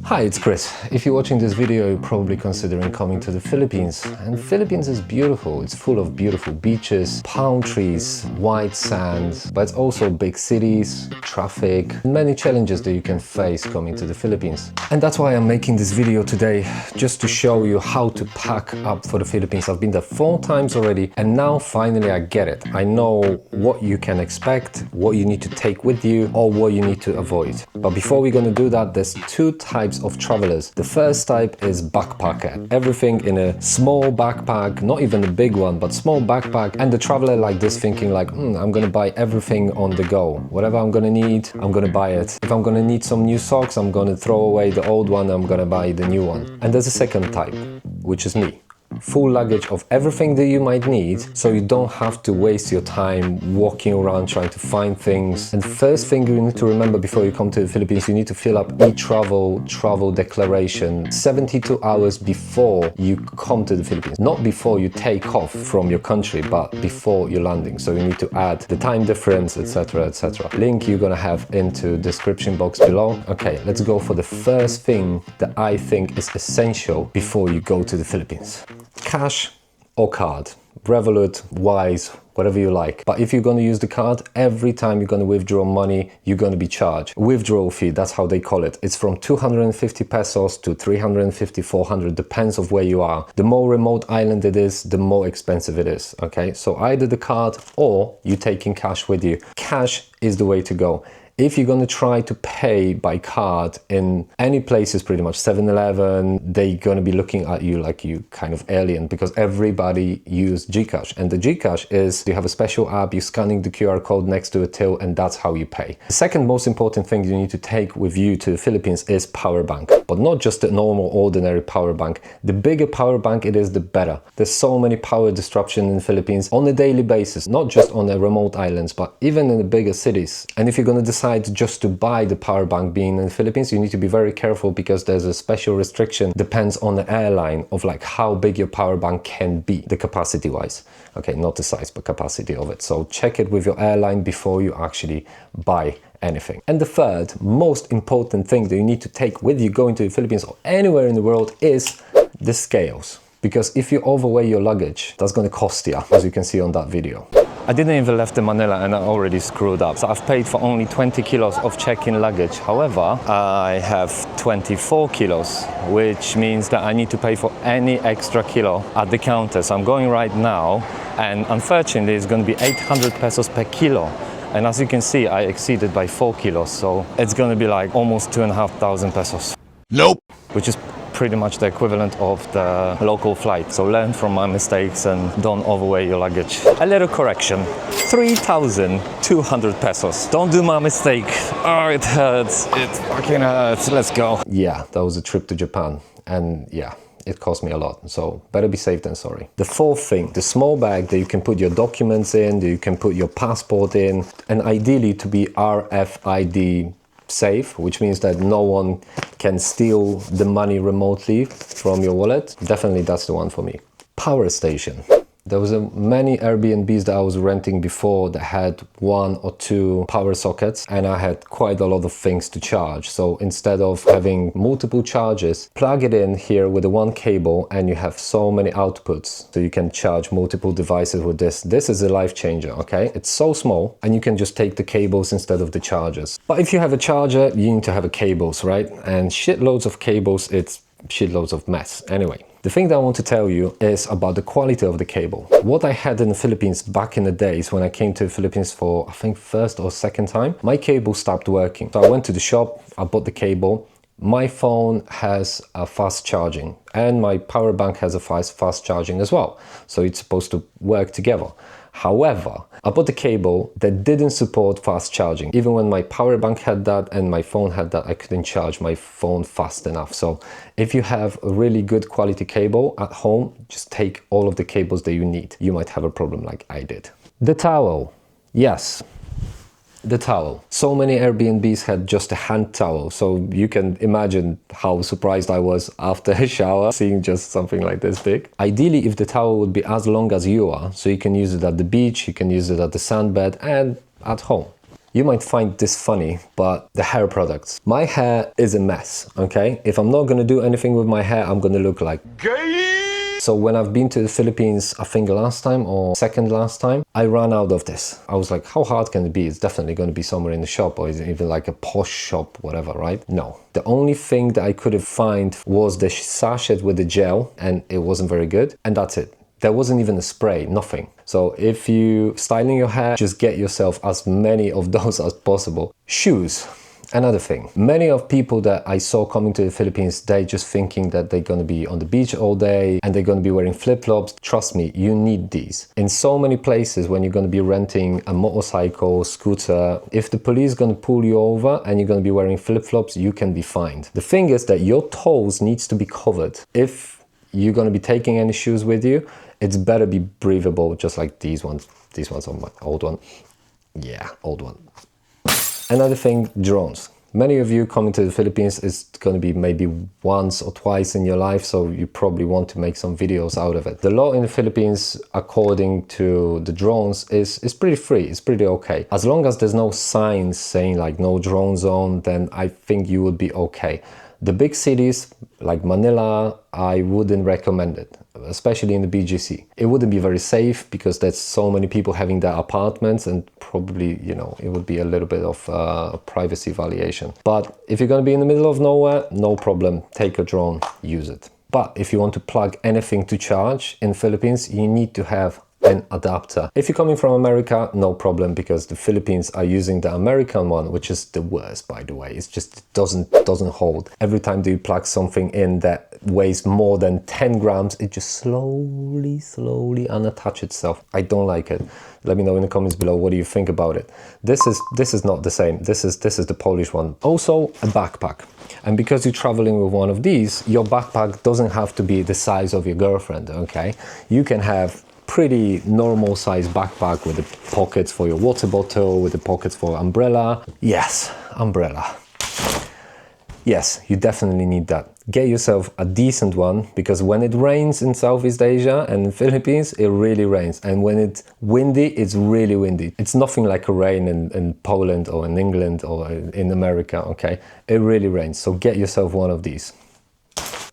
Hi, it's Chris. If you're watching this video, you're probably considering coming to the Philippines. And Philippines is beautiful. It's full of beautiful beaches, palm trees, white sand, but it's also big cities, traffic, and many challenges that you can face coming to the Philippines. And that's why I'm making this video today, just to show you how to pack up for the Philippines. I've been there 4 times already, and now finally I get it. I know what you can expect, what you need to take with you, or what you need to avoid. But before we're gonna do that, there's 2 types of travelers. The first type is backpacker. Everything in a small backpack, not even a big one, but small backpack. And the traveler like this, thinking like, I'm gonna buy everything on the go. Whatever I'm gonna need, I'm gonna buy it. If I'm gonna need some new socks, I'm gonna throw away the old one, I'm gonna buy the new one. And there's a second type, which is me. Full luggage of everything that you might need, so you don't have to waste your time walking around trying to find things. And first thing you need to remember before you come to the Philippines, you need to fill up Etravel Declaration 72 hours before you come to the Philippines. Not before you take off from your country, but before you're landing. So you need to add the time difference, etc, etc. Link you're gonna have into description box below. Okay, let's go for the first thing that I think is essential before you go to the Philippines. Cash or card, Revolut, Wise, whatever you like. But if you're going to use the card, every time you're going to withdraw money, you're going to be charged. Withdrawal fee, that's how they call it. It's from 250 pesos to 350, 400, depends of where you are. The more remote island it is, the more expensive it is, okay? So either the card or you taking cash with you. Cash is the way to go. If you're going to try to pay by card in any places, pretty much 7-Eleven, they're going to be looking at you like you kind of alien, because everybody use GCash. And the GCash is, you have a special app, you're scanning the QR code next to a till, and that's how you pay. The second most important thing you need to take with you to the Philippines is power bank. But not just a normal, ordinary power bank. The bigger power bank it is, the better. There's so many power disruption in the Philippines on a daily basis, not just on the remote islands, but even in the bigger cities. And if you're going to decide just to buy the power bank being in the Philippines, you need to be very careful, because there's a special restriction, depends on the airline, of like how big your power bank can be, the capacity wise. Okay, not the size, but capacity of it. So check it with your airline before you actually buy anything. And the third most important thing that you need to take with you going to the Philippines or anywhere in the world is the scales. Because if you overweigh your luggage, that's going to cost you, as you can see on that video. I didn't even left in Manila and I already screwed up. So I've paid for only 20 kilos of check-in luggage. However, I have 24 kilos, which means that I need to pay for any extra kilo at the counter. So I'm going right now, and unfortunately it's going to be 800 pesos per kilo. And as you can see, I exceeded by 4 kilos. So it's going to be like almost 2,500 pesos. Nope. Which is pretty much the equivalent of the local flight. So learn from my mistakes and don't overweigh your luggage. A little correction, 3,200 pesos. Don't do my mistake. Oh, it hurts. It fucking hurts. Let's go. Yeah, that was a trip to Japan. And yeah, it cost me a lot, so better be safe than sorry. The fourth thing, the small bag that you can put your documents in, that you can put your passport in, and ideally to be RFID safe, which means that no one can steal the money remotely from your wallet. Definitely that's the one for me. Power station. There was many Airbnbs that I was renting before that had 1 or 2 power sockets, and I had quite a lot of things to charge. So instead of having multiple charges, plug it in here with the one cable and you have so many outputs. So you can charge multiple devices with this. This is a life changer, okay? It's so small and you can just take the cables instead of the chargers. But if you have a charger, you need to have a cables, right? And shitloads of cables, it's shitloads of mess. Anyway. The thing that I want to tell you is about the quality of the cable. What I had in the Philippines back in the days when I came to the Philippines for, I think, first or second time, my cable stopped working. So I went to the shop, I bought the cable. My phone has a fast charging and my power bank has a fast charging as well. So it's supposed to work together. However, I bought a cable that didn't support fast charging. Even when my power bank had that and my phone had that, I couldn't charge my phone fast enough. So if you have a really good quality cable at home, just take all of the cables that you need. You might have a problem like I did. The towel. Yes. The towel. So many Airbnbs had just a hand towel, so you can imagine how surprised I was after a shower seeing just something like this big. Ideally, if the towel would be as long as you are, so you can use it at the beach, you can use it at the sandbed and at home. You might find this funny, but the hair products. My hair is a mess, okay? If I'm not gonna do anything with my hair, I'm gonna look like gay. So when I've been to the Philippines, I think last time or second last time, I ran out of this. I was like, how hard can it be? It's definitely going to be somewhere in the shop, or is it even like a posh shop, whatever, right? No. The only thing that I could have find was the sachet with the gel, and it wasn't very good. And that's it. There wasn't even a spray, nothing. So if you styling your hair, just get yourself as many of those as possible. Shoes. Another thing, many of people that I saw coming to the Philippines, they just thinking that they're going to be on the beach all day and they're going to be wearing flip-flops. Trust me, you need these. In so many places, when you're going to be renting a motorcycle, scooter, if the police is going to pull you over and you're going to be wearing flip-flops, you can be fined. The thing is that your toes needs to be covered. If you're going to be taking any shoes with you, it's better be breathable, just like these ones. These ones are my old one. Yeah, old one. Another thing, drones. Many of you coming to the Philippines is going to be maybe once or twice in your life, so you probably want to make some videos out of it. The law in the Philippines, according to the drones, is pretty free. It's pretty okay. As long as there's no signs saying like no drone zone, then I think you would be okay. The big cities like Manila, I wouldn't recommend it, especially in the BGC. It wouldn't be very safe because there's so many people having their apartments, and probably, you know, it would be a little bit of privacy violation. But if you're going to be in the middle of nowhere, no problem, take a drone, use it. But if you want to plug anything to charge in Philippines, you need to have an adapter. If you're coming from America, no problem, because the Philippines are using the American one, which is the worst, by the way. It's just doesn't hold. Every time that you plug something in that weighs more than 10 grams, it just slowly unattach itself. I don't like it. Let me know in the comments below what do you think about it. This is not the same. This is the Polish one. Also a backpack. And because you're traveling with one of these, your backpack doesn't have to be the size of your girlfriend, okay? You can have pretty normal size backpack with the pockets for your water bottle, with the pockets for umbrella. Yes, umbrella. Yes, you definitely need that. Get yourself a decent one, because when it rains in Southeast Asia and in Philippines, it really rains. And when it's windy, it's really windy. It's nothing like a rain in Poland or in England or in America, okay? It really rains, so get yourself one of these.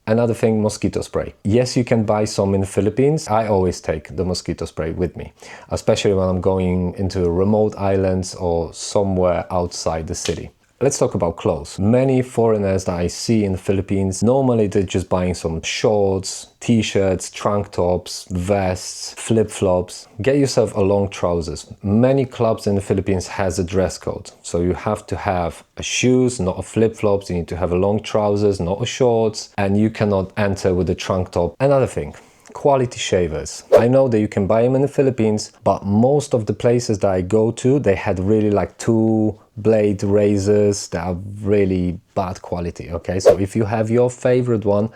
Another thing, mosquito spray. Yes, you can buy some in the Philippines. I always take the mosquito spray with me, especially when I'm going into remote islands or somewhere outside the city. Let's talk about clothes. Many foreigners that I see in the Philippines, normally they're just buying some shorts, t-shirts, trunk tops, vests, flip-flops. Get yourself a long trousers. Many clubs in the Philippines has a dress code. So you have to have a shoes, not a flip-flops. You need to have a long trousers, not a shorts. And you cannot enter with a trunk top. Another thing, quality shavers. I know that you can buy them in the Philippines, but most of the places that I go to, they had really like 2-blade razors that are really bad quality, okay? So if you have your favorite one,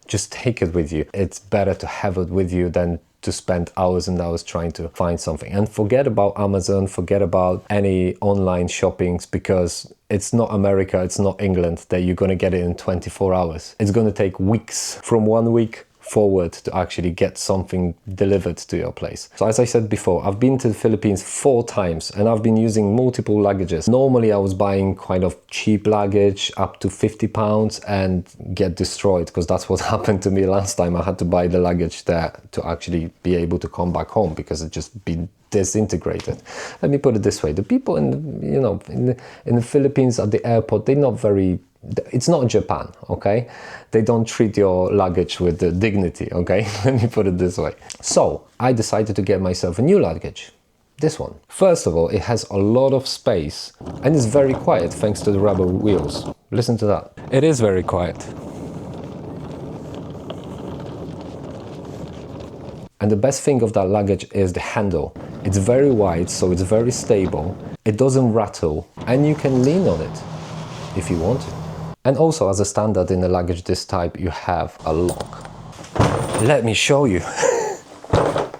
just take it with you. It's better to have it with you than to spend hours and hours trying to find something. And forget about Amazon, forget about any online shoppings, because it's not America, it's not England that you're gonna get it in 24 hours. It's gonna take weeks, from 1 week forward, to actually get something delivered to your place. So as I said before, I've been to the Philippines 4 times and I've been using multiple luggages. Normally I was buying kind of cheap luggage up to £50 and get destroyed, because that's what happened to me last time. I had to buy the luggage there to actually be able to come back home, because it just been disintegrated. Let me put it this way, the people in the Philippines at the airport, they're not very, it's not Japan, okay? They don't treat your luggage with the dignity, okay? Let me put it this way. So I decided to get myself a new luggage, this one. First of all, it has a lot of space and it's very quiet thanks to the rubber wheels. Listen to that. It is very quiet. And the best thing of that luggage is the handle. It's very wide, so it's very stable. It doesn't rattle, and you can lean on it if you want to. And also, as a standard in a luggage this type, you have a lock. Let me show you.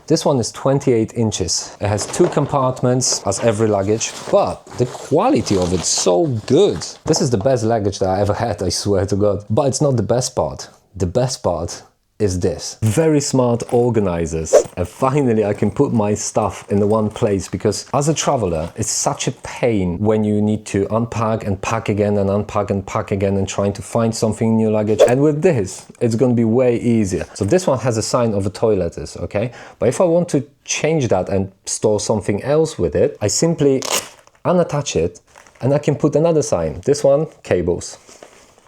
This one is 28 inches. It has 2 compartments, as every luggage, but the quality of it's so good. This is the best luggage that I ever had, I swear to God. But it's not the best part. The best part is this. Very smart organizers. And finally I can put my stuff in the one place, because as a traveler, it's such a pain when you need to unpack and pack again and unpack and pack again and trying to find something in your luggage. And with this, it's going to be way easier. So this one has a sign of a toilet, okay? But if I want to change that and store something else with it, I simply unattach it and I can put another sign. This one, cables.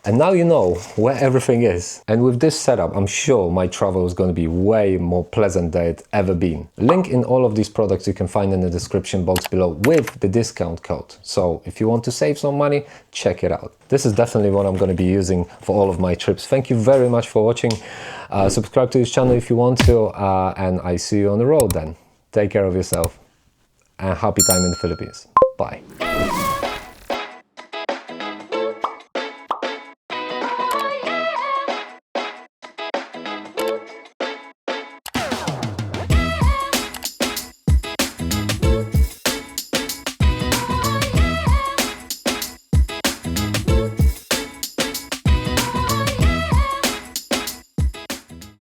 And now you know where everything is. And with this setup, I'm sure my travel is going to be way more pleasant than it's ever been. Link in all of these products you can find in the description box below with the discount code. So if you want to save some money, check it out. This is definitely what I'm going to be using for all of my trips. Thank you very much for watching. Subscribe to this channel if you want to, and I see you on the road then. Take care of yourself and happy time in the Philippines. Bye.